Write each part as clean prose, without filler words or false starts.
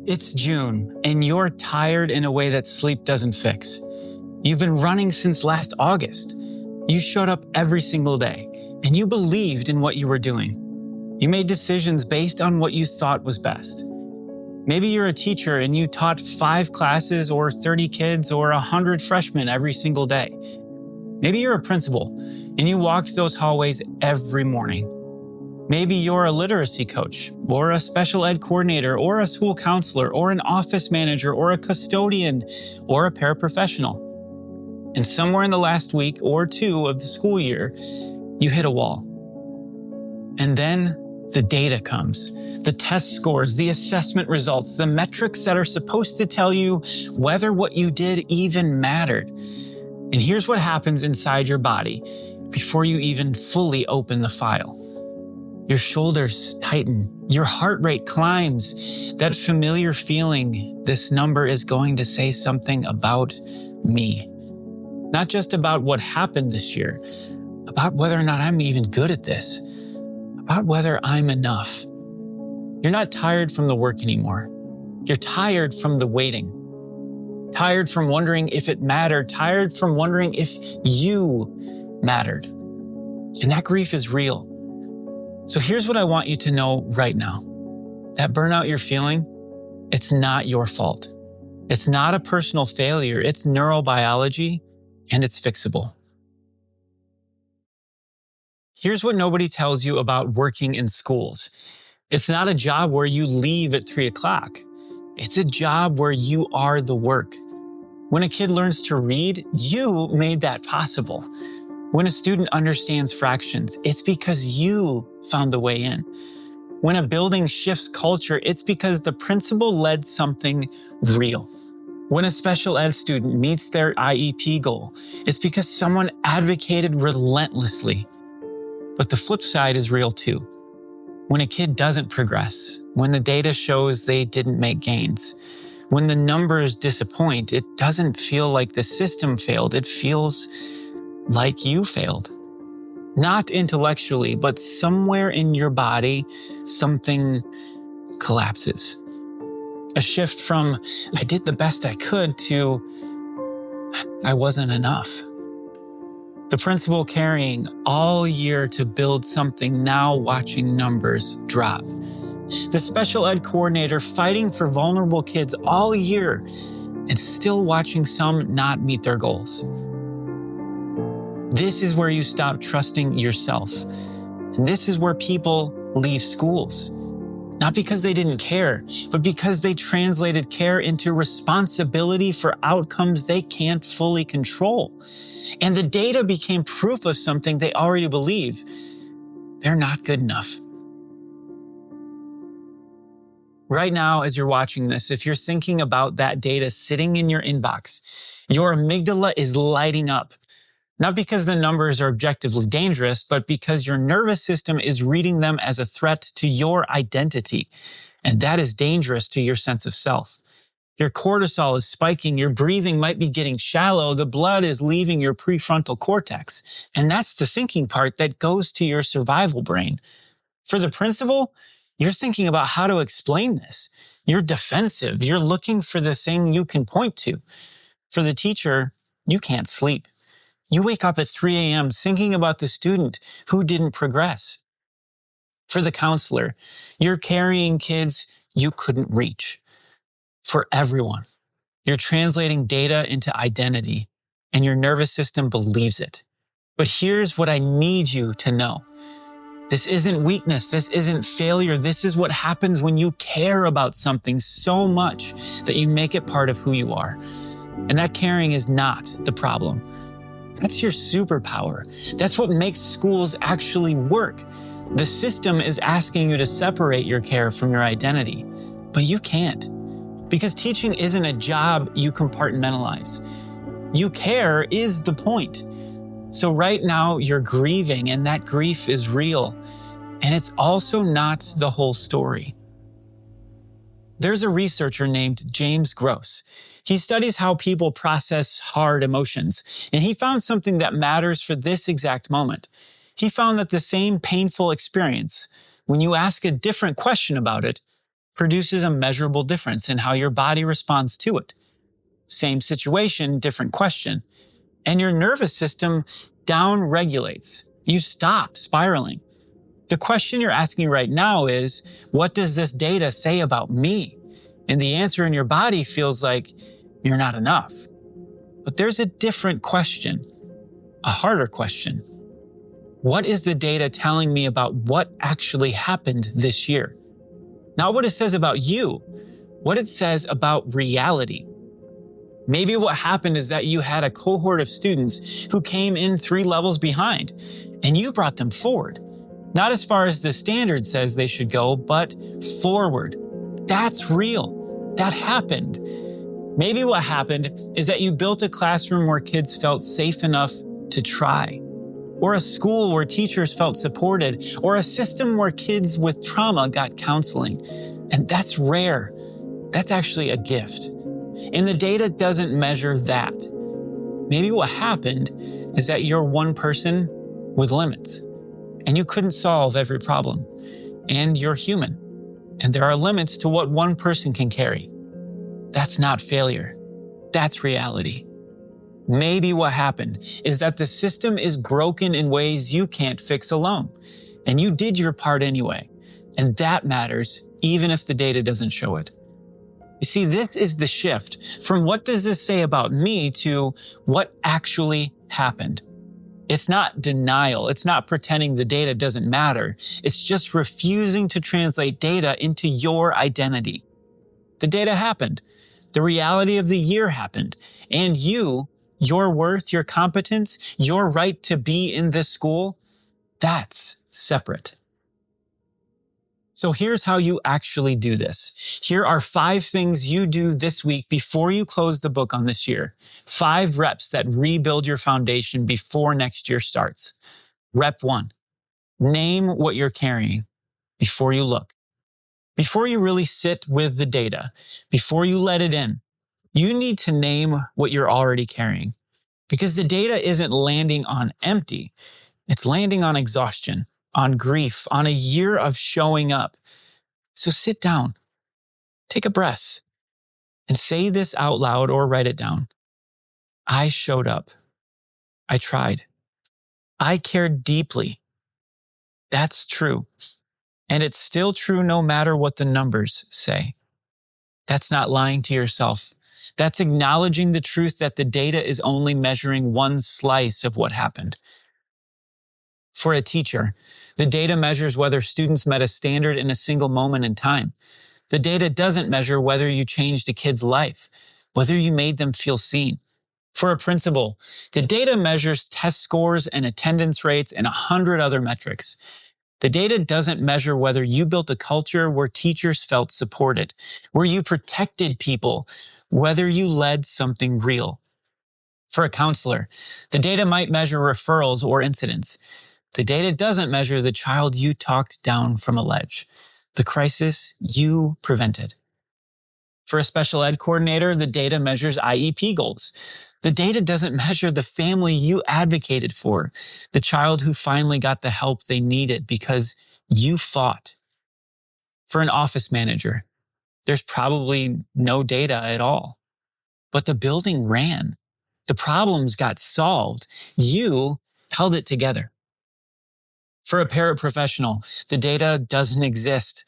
It's June, and you're tired in a way that sleep doesn't fix. You've been running since last August. You showed up every single day, and you believed in what you were doing. You made decisions based on what you thought was best. Maybe you're a teacher and you taught 5 classes or 30 kids or 100 freshmen every single day. Maybe you're a principal and you walked those hallways every morning. Maybe you're a literacy coach or a special ed coordinator or a school counselor or an office manager or a custodian or a paraprofessional. And somewhere in the last week or 2 of the school year, you hit a wall. And then the data comes, the test scores, the assessment results, the metrics that are supposed to tell you whether what you did even mattered. And here's what happens inside your body before you even fully open the file. Your shoulders tighten, your heart rate climbs, that familiar feeling, this number is going to say something about me. Not just about what happened this year, about whether or not I'm even good at this, about whether I'm enough. You're not tired from the work anymore. You're tired from the waiting. Tired from wondering if it mattered. Tired from wondering if you mattered. And that grief is real. So here's what I want you to know right now. That burnout you're feeling, it's not your fault. It's not a personal failure. It's neurobiology, and it's fixable. Here's what nobody tells you about working in schools. It's not a job where you leave at 3 o'clock. It's a job where you are the work. When a kid learns to read, you made that possible. When a student understands fractions, it's because you found the way in. When a building shifts culture, it's because the principal led something real. When a special ed student meets their IEP goal, it's because someone advocated relentlessly. But the flip side is real too. When a kid doesn't progress, when the data shows they didn't make gains, when the numbers disappoint, it doesn't feel like the system failed. It feels like you failed. Not intellectually, but somewhere in your body, something collapses. A shift from, I did the best I could, to, I wasn't enough. The principal carrying all year to build something, now watching numbers drop. The special ed coordinator fighting for vulnerable kids all year and still watching some not meet their goals. This is where you stop trusting yourself. And this is where people leave schools. Not because they didn't care, but because they translated care into responsibility for outcomes they can't fully control. And the data became proof of something they already believe. They're not good enough. Right now, as you're watching this, if you're thinking about that data sitting in your inbox, your amygdala is lighting up. Not because the numbers are objectively dangerous, but because your nervous system is reading them as a threat to your identity. And that is dangerous to your sense of self. Your cortisol is spiking, your breathing might be getting shallow, the blood is leaving your prefrontal cortex. And that's the thinking part that goes to your survival brain. For the principal, you're thinking about how to explain this. You're defensive, you're looking for the thing you can point to. For the teacher, you can't sleep. You wake up at 3 a.m. thinking about the student who didn't progress. For the counselor, you're carrying kids you couldn't reach. For everyone, you're translating data into identity, and your nervous system believes it. But here's what I need you to know. This isn't weakness. This isn't failure. This is what happens when you care about something so much that you make it part of who you are. And that caring is not the problem. That's your superpower. That's what makes schools actually work. The system is asking you to separate your care from your identity, but you can't. Because teaching isn't a job you compartmentalize. You care is the point. So right now you're grieving, and that grief is real. And it's also not the whole story. There's a researcher named James Gross. He studies how people process hard emotions, and he found something that matters for this exact moment. He found that the same painful experience, when you ask a different question about it, produces a measurable difference in how your body responds to it. Same situation, different question. And your nervous system down-regulates. You stop spiraling. The question you're asking right now is, what does this data say about me? And the answer in your body feels like you're not enough. But there's a different question, a harder question. What is the data telling me about what actually happened this year? Not what it says about you, what it says about reality. Maybe what happened is that you had a cohort of students who came in 3 levels behind, and you brought them forward. Not as far as the standard says they should go, but forward. That's real. That happened. Maybe what happened is that you built a classroom where kids felt safe enough to try, or a school where teachers felt supported, or a system where kids with trauma got counseling. And that's rare. That's actually a gift. And the data doesn't measure that. Maybe what happened is that you're one person with limits, and you couldn't solve every problem. And you're human, and there are limits to what one person can carry. That's not failure. That's reality. Maybe what happened is that the system is broken in ways you can't fix alone, and you did your part anyway. And that matters, even if the data doesn't show it. You see, this is the shift from what does this say about me to what actually happened. It's not denial. It's not pretending the data doesn't matter. It's just refusing to translate data into your identity. The data happened. The reality of the year happened. And you, your worth, your competence, your right to be in this school, that's separate. So here's how you actually do this. Here are 5 things you do this week before you close the book on this year. 5 reps that rebuild your foundation before next year starts. Rep 1, name what you're carrying before you look. Before you really sit with the data, before you let it in, you need to name what you're already carrying. Because the data isn't landing on empty. It's landing on exhaustion, on grief, on a year of showing up. So sit down, take a breath, and say this out loud or write it down. I showed up. I tried. I cared deeply. That's true. And it's still true no matter what the numbers say. That's not lying to yourself. That's acknowledging the truth that the data is only measuring one slice of what happened. For a teacher, the data measures whether students met a standard in a single moment in time. The data doesn't measure whether you changed a kid's life, whether you made them feel seen. For a principal, the data measures test scores and attendance rates and 100 other metrics. The data doesn't measure whether you built a culture where teachers felt supported, where you protected people, whether you led something real. For a counselor, the data might measure referrals or incidents. The data doesn't measure the child you talked down from a ledge, the crisis you prevented. For a special ed coordinator, the data measures IEP goals. The data doesn't measure the family you advocated for, the child who finally got the help they needed because you fought. For an office manager, there's probably no data at all. But the building ran. The problems got solved. You held it together. For a paraprofessional, the data doesn't exist.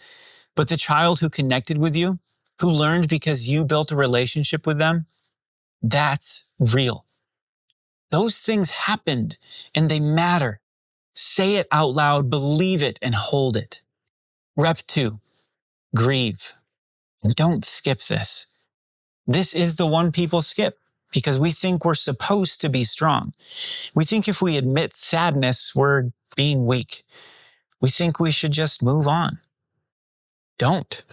But the child who connected with you, who learned because you built a relationship with them, that's real. Those things happened and they matter. Say it out loud, believe it, and hold it. Rep 2, grieve. And don't skip this. This is the one people skip because we think we're supposed to be strong. We think if we admit sadness, we're being weak. We think we should just move on. Don't.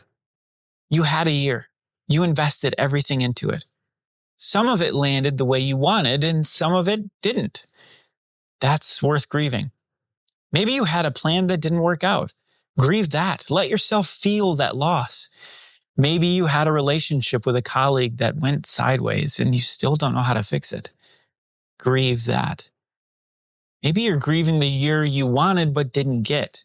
You had a year. You invested everything into it. Some of it landed the way you wanted and some of it didn't. That's worth grieving. Maybe you had a plan that didn't work out. Grieve that. Let yourself feel that loss. Maybe you had a relationship with a colleague that went sideways and you still don't know how to fix it. Grieve that. Maybe you're grieving the year you wanted but didn't get.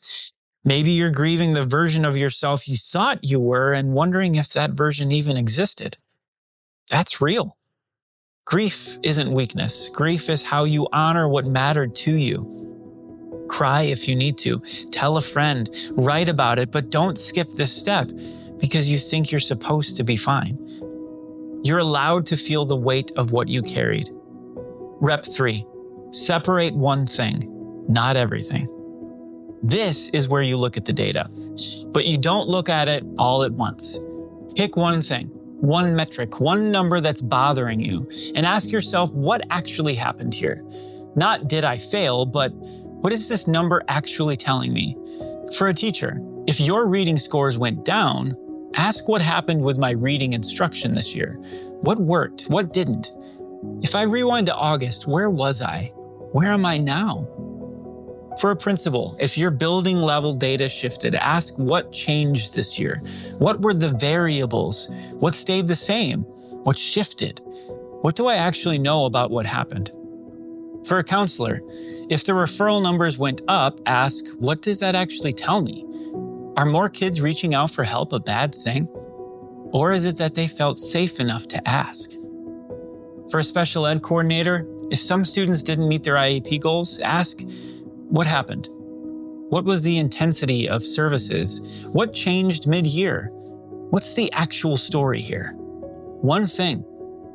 Maybe you're grieving the version of yourself you thought you were and wondering if that version even existed. That's real. Grief isn't weakness. Grief is how you honor what mattered to you. Cry if you need to. Tell a friend. Write about it, but don't skip this step because you think you're supposed to be fine. You're allowed to feel the weight of what you carried. Rep 3. Separate one thing, not everything. This is where you look at the data, but you don't look at it all at once. Pick one thing, one metric, one number that's bothering you, and ask yourself what actually happened here. Not did I fail, but what is this number actually telling me? For a teacher, if your reading scores went down, ask what happened with my reading instruction this year. What worked? What didn't? If I rewind to August, where was I? Where am I now? For a principal, if your building level data shifted, ask what changed this year? What were the variables? What stayed the same? What shifted? What do I actually know about what happened? For a counselor, if the referral numbers went up, ask, what does that actually tell me? Are more kids reaching out for help a bad thing? Or is it that they felt safe enough to ask? For a special ed coordinator, if some students didn't meet their IEP goals, ask, what happened? What was the intensity of services? What changed mid-year? What's the actual story here? One thing.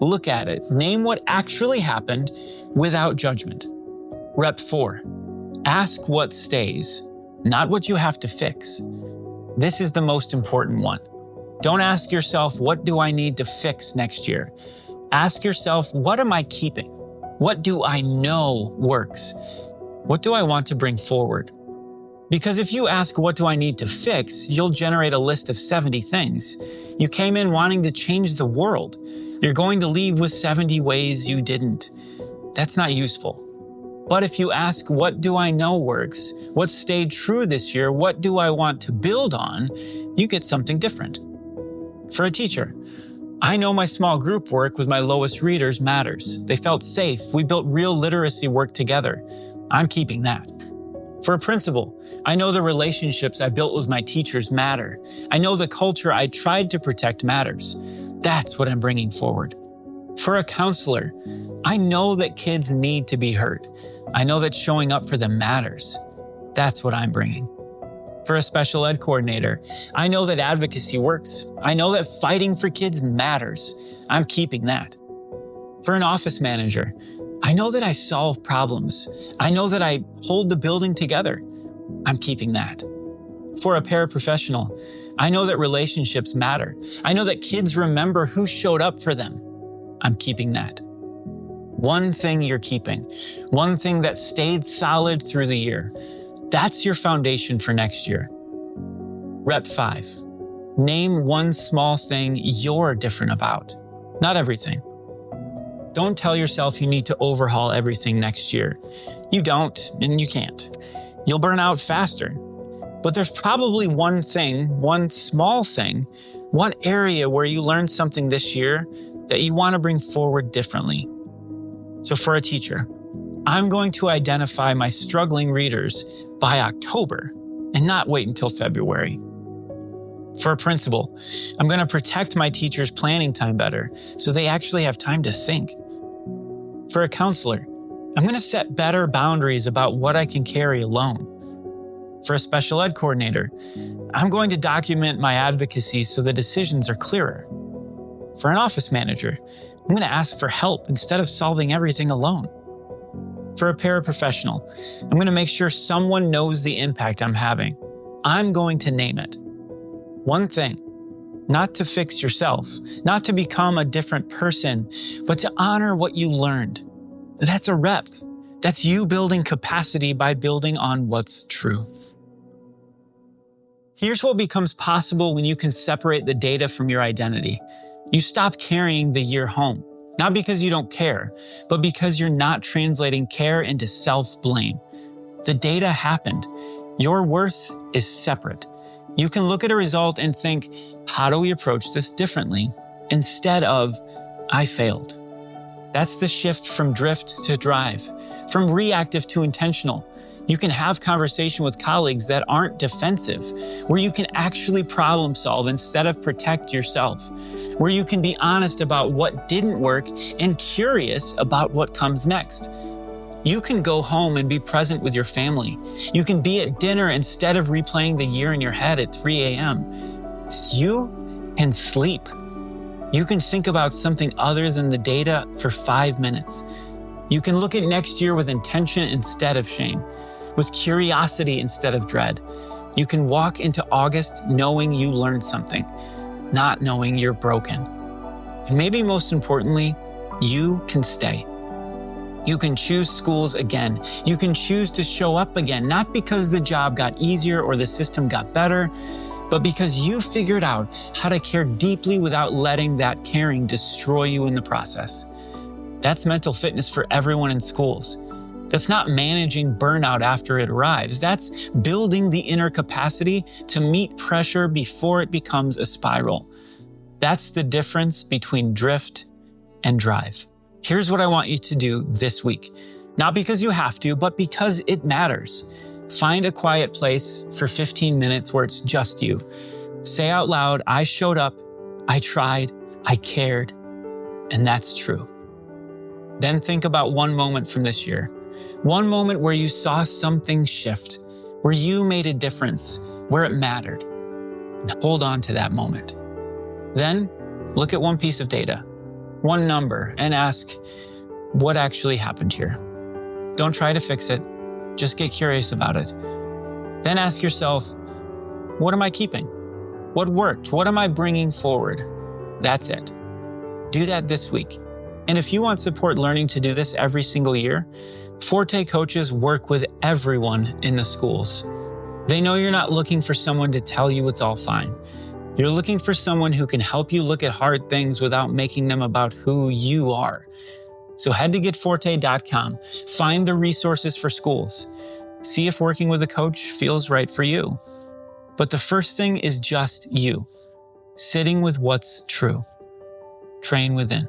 Look at it. Name what actually happened without judgment. Rep 4. Ask what stays, not what you have to fix. This is the most important one. Don't ask yourself, what do I need to fix next year? Ask yourself, what am I keeping? What do I know works? What do I want to bring forward? Because if you ask, what do I need to fix, you'll generate a list of 70 things. You came in wanting to change the world. You're going to leave with 70 ways you didn't. That's not useful. But if you ask, what do I know works? What stayed true this year? What do I want to build on? You get something different. For a teacher, I know my small group work with my lowest readers matters. They felt safe. We built real literacy work together. I'm keeping that. For a principal, I know the relationships I built with my teachers matter. I know the culture I tried to protect matters. That's what I'm bringing forward. For a counselor, I know that kids need to be heard. I know that showing up for them matters. That's what I'm bringing. For a special ed coordinator, I know that advocacy works. I know that fighting for kids matters. I'm keeping that. For an office manager, I know that I solve problems. I know that I hold the building together. I'm keeping that. For a paraprofessional, I know that relationships matter. I know that kids remember who showed up for them. I'm keeping that. One thing you're keeping, one thing that stayed solid through the year. That's your foundation for next year. Rep 5. Name one small thing you're different about, not everything. Don't tell yourself you need to overhaul everything next year. You don't, and you can't. You'll burn out faster. But there's probably one thing, one small thing, one area where you learned something this year that you want to bring forward differently. So for a teacher, I'm going to identify my struggling readers by October and not wait until February. For a principal, I'm going to protect my teachers' planning time better so they actually have time to think. For a counselor, I'm going to set better boundaries about what I can carry alone. For a special ed coordinator, I'm going to document my advocacy so the decisions are clearer. For an office manager, I'm going to ask for help instead of solving everything alone. For a paraprofessional, I'm going to make sure someone knows the impact I'm having. I'm going to name it. One thing, not to fix yourself, not to become a different person, but to honor what you learned. That's a rep. That's you building capacity by building on what's true. Here's what becomes possible when you can separate the data from your identity. You stop carrying the year home, not because you don't care, but because you're not translating care into self-blame. The data happened. Your worth is separate. You can look at a result and think, how do we approach this differently? Instead of, I failed. That's the shift from drift to drive, from reactive to intentional. You can have conversation with colleagues that aren't defensive, where you can actually problem solve instead of protect yourself, where you can be honest about what didn't work and curious about what comes next. You can go home and be present with your family. You can be at dinner instead of replaying the year in your head at 3 a.m. You can sleep. You can think about something other than the data for 5 minutes. You can look at next year with intention instead of shame, with curiosity instead of dread. You can walk into August knowing you learned something, not knowing you're broken. And maybe most importantly, you can stay. You can choose schools again. You can choose to show up again, not because the job got easier or the system got better, but because you figured out how to care deeply without letting that caring destroy you in the process. That's mental fitness for everyone in schools. That's not managing burnout after it arrives. That's building the inner capacity to meet pressure before it becomes a spiral. That's the difference between drift and drive. Here's what I want you to do this week. Not because you have to, but because it matters. Find a quiet place for 15 minutes where it's just you. Say out loud, I showed up, I tried, I cared, and that's true. Then think about one moment from this year. One moment where you saw something shift, where you made a difference, where it mattered. And hold on to that moment. Then look at one piece of data, one number, and ask, what actually happened here? Don't try to fix it. Just get curious about it. Then ask yourself, what am I keeping? What worked? What am I bringing forward? That's it. Do that this week. And if you want support learning to do this every single year, Forte coaches work with everyone in the schools. They know you're not looking for someone to tell you it's all fine. You're looking for someone who can help you look at hard things without making them about who you are. So head to getforte.com, find the resources for schools, see if working with a coach feels right for you. But the first thing is just you, sitting with what's true. Train within.